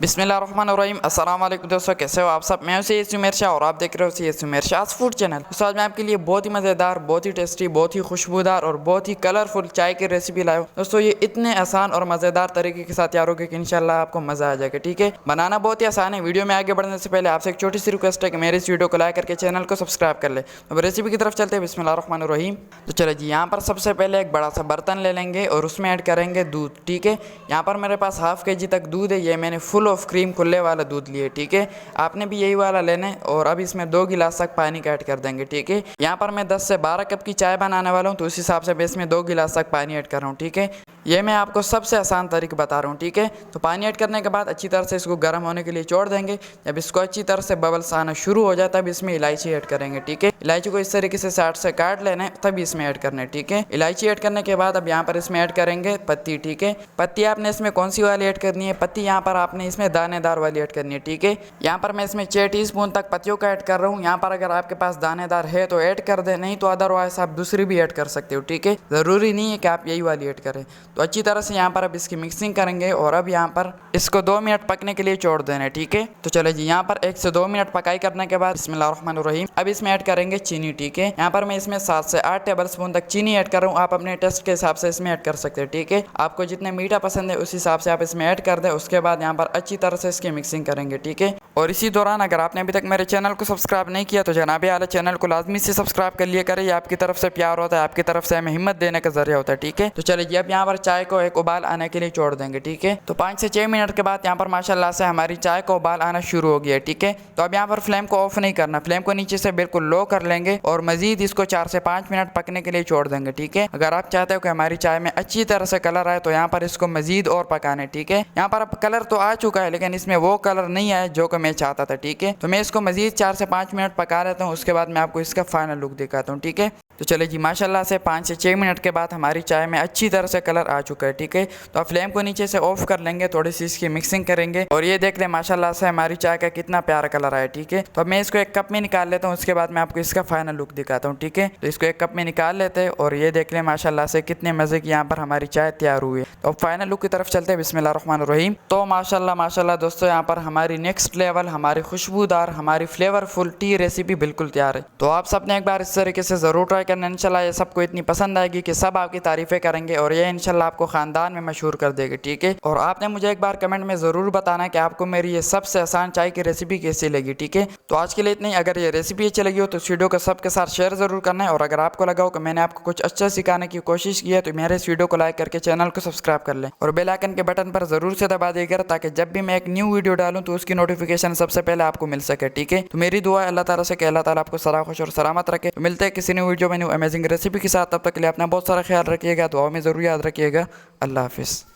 बिस्मिल्लाहिर्रहमानिर्रहीम अस्सलाम वालेकुम दोस्तों, कैसे हो आप सब। मैं हूं उमेर शाह और आप देख रहे हो उमेर शाह फूड चैनल। तो आज मैं आपके लिए बहुत ही मज़ेदार, बहुत ही टेस्टी, बहुत ही खुशबूदार और बहुत ही कलरफुल चाय की रेसिपी लाया हूं। दोस्तों ये इतने आसान और मज़ेदार तरीके के साथ तैयार होगी कि इंशाल्लाह आपको मज़ा आ जाएगा। ठीक है, बनाना बहुत ही आसान है। वीडियो में आगे बढ़ने से पहले आपसे एक छोटी सी रिक्वेस्ट है कि मेरे इस वीडियो को लाइक करके चैनल को सब्सक्राइब कर ले। अब रेसिपी की तरफ चलते हैं। बिस्मिल्लाहिर्रहमानिर्रहीम। तो चलो जी, यहाँ पर सबसे पहले एक बड़ा सा बर्तन ले लेंगे और उसमें ऐड करेंगे दूध। ठीक है, यहाँ पर मेरे पास हाफ के जी तक दूध है। ये मैंने फुल ऑफ क्रीम खुले वाला दूध लिए। ठीक है, आपने भी यही वाला लेना है। और अब इसमें 2 गिलास तक पानी का ऐड कर देंगे। ठीक है, यहाँ पर मैं 10 से 12 कप की चाय बनाने वाला हूँ, तो उस हिसाब से मैं इसमें 2 गिलास तक पानी ऐड कर रहा हूँ। ठीक है, ये मैं आपको सबसे आसान तरीका बता रहा हूँ। ठीक है, तो पानी ऐड करने के बाद अच्छी तरह से इसको गर्म होने के लिए छोड़ देंगे। जब इसको अच्छी तरह से बबल्स आना शुरू हो जाए तब इसमें इलायची ऐड करेंगे। ठीक है, इलायची को इस तरीके से साइड से काट लेना है, तभी इसमें ऐड करना है। ठीक है, इलायची ऐड करने के बाद अब यहाँ पर इसमें ऐड करेंगे पत्ती। ठीक है, पत्ती आपने इसमें कौन सी वाली ऐड करनी है? पत्ती यहाँ पर आपने इसमें दानेदार वाली ऐड करनी है। ठीक है, यहाँ पर मैं इसमें 6 टीस्पून तक पत्तियों का ऐड कर रहा हूँ। यहाँ पर अगर आपके पास दानेदार है तो ऐड कर दे, नहीं तो अदरवाइज आप दूसरी भी ऐड कर सकते हो। ठीक है, ज़रूरी नहीं है कि आप यही वाली ऐड करें। तो अच्छी तरह से यहाँ पर अब इसकी मिक्सिंग करेंगे और अब यहाँ पर इसको 2 मिनट पकने के लिए छोड़ देना है। ठीक है, तो चलो जी, यहाँ पर 1 से 2 मिनट पकाई करने के बाद बिस्मिल्लाहिर्रहमानिर्रहीम अब इसमें ऐड करेंगे चीनी। ठीक है, यहाँ पर मैं इसमें 7 से 8 टेबल स्पून तक चीनी ऐड कर रहा हूँ। आप अपने टेस्ट के हिसाब से इसमें ऐड कर सकते हैं। ठीक है, आपको जितने मीठा पसंद है उस हिसाब से आप इसमें ऐड कर दें। उसके बाद यहाँ पर अच्छी तरह से इसकी मिक्सिंग करेंगे। ठीक है, और इसी दौरान अगर आपने अभी तक मेरे चैनल को सब्सक्राइब नहीं किया तो जनाबे आला चैनल को लाजमी से सब्सक्राइब कर लिया करें। ये आपकी तरफ से प्यार होता है, आपकी तरफ से हमें हिम्मत देने का जरिया होता है। ठीक है, तो चलिए जी, अब यहाँ पर चाय को एक उबाल आने के लिए छोड़ देंगे। ठीक है, तो 5 से 6 मिनट के बाद यहाँ पर माशाल्लाह से हमारी चाय को उबाल आना शुरू हो गया है। ठीक है, तो अब यहाँ पर फ्लेम को ऑफ नहीं करना, फ्लेम को नीचे से बिल्कुल लो कर लेंगे और मजीद इसको 4 से 5 मिनट पकने के लिए छोड़ देंगे। ठीक है, अगर आप चाहते हो कि हमारी चाय में अच्छी तरह से कलर आए तो यहाँ पर इसको मजीद और पकाने। ठीक है, यहाँ पर अब कलर तो आ चुका है लेकिन इसमें वो कलर नहीं आया जो कि मैं चाहता था। ठीक है, तो मैं इसको मजीद 4 से 5 मिनट पका लेता हूँ। उसके बाद मैं आपको इसका फाइनल लुक दिखाता हूँ। ठीक है, तो चले जी, माशाल्लाह से 5 से 6 मिनट के बाद हमारी चाय में अच्छी तरह से कलर आ चुका है। ठीक है, तो आप फ्लेम को नीचे से ऑफ कर लेंगे, थोड़ी सी इसकी मिक्सिंग करेंगे और ये देख लें माशाल्लाह से हमारी चाय का कितना प्यारा कलर आया। ठीक है, तो अब मैं इसको एक कप में निकाल लेता हूँ। उसके बाद मैं आपको इसका फाइनल लुक दिखाता हूँ। ठीक है, तो इसको एक कप में निकाल लेते हैं और ये देख लें माशाल्लाह से कितने मज़े की यहाँ पर हमारी चाय तैयार हुई है। तो अब फाइनल लुक की तरफ चलते हैं। बिस्मिल्लाहिर्रहमानिर्रहीम। तो माशाल्लाह माशाल्लाह दोस्तों, यहाँ पर हमारी नेक्स्ट लेवल, हमारी खुशबूदार, हमारी फ्लेवरफुल टी रेसिपी बिल्कुल तैयार है। तो आप सबने एक बार इस तरीके से ज़रूर ट्राई करना। इंशाल्लाह सबको इतनी पसंद आएगी कि सब आपकी तारीफें करेंगे और ये इंशाल्लाह आपको खानदान में मशहूर कर देगी। ठीक है, और आपने मुझे एक बार कमेंट में ज़रूर बताना कि आपको मेरी ये सबसे आसान चाय की रेसिपी कैसी लगी। ठीक है, तो आज के लिए इतनी। अगर ये रेसिपी अच्छी लगी हो तो इस वीडियो को सबके साथ शेयर ज़रूर करना है। और अगर आपको लगा हो कि मैंने आपको कुछ अच्छा सिखाने की कोशिश की है तो मेरे इस वीडियो को लाइक करके चैनल को सब्सक्राइब कर लें और बेल आइकन के बटन पर ज़रूर से दबा देगा ताकि जब भी मैं एक न्यू वीडियो डालूँ तो उसकी नोटिफिकेशन सबसे पहले आपको मिल सके। ठीक है, तो मेरी दुआ है अल्लाह ताला से कि अल्लाह ताला आपको सरा खुश और सलामत रखे। तो मिलते हैं किसी न्यू वीडियो में न्यू अमेजिंग रेसिपी के साथ। तब तक के लिए अपना बहुत सारा ख्याल रखिएगा, दुआ में ज़रूर याद रखिएगा। अल्लाह हाफिज़।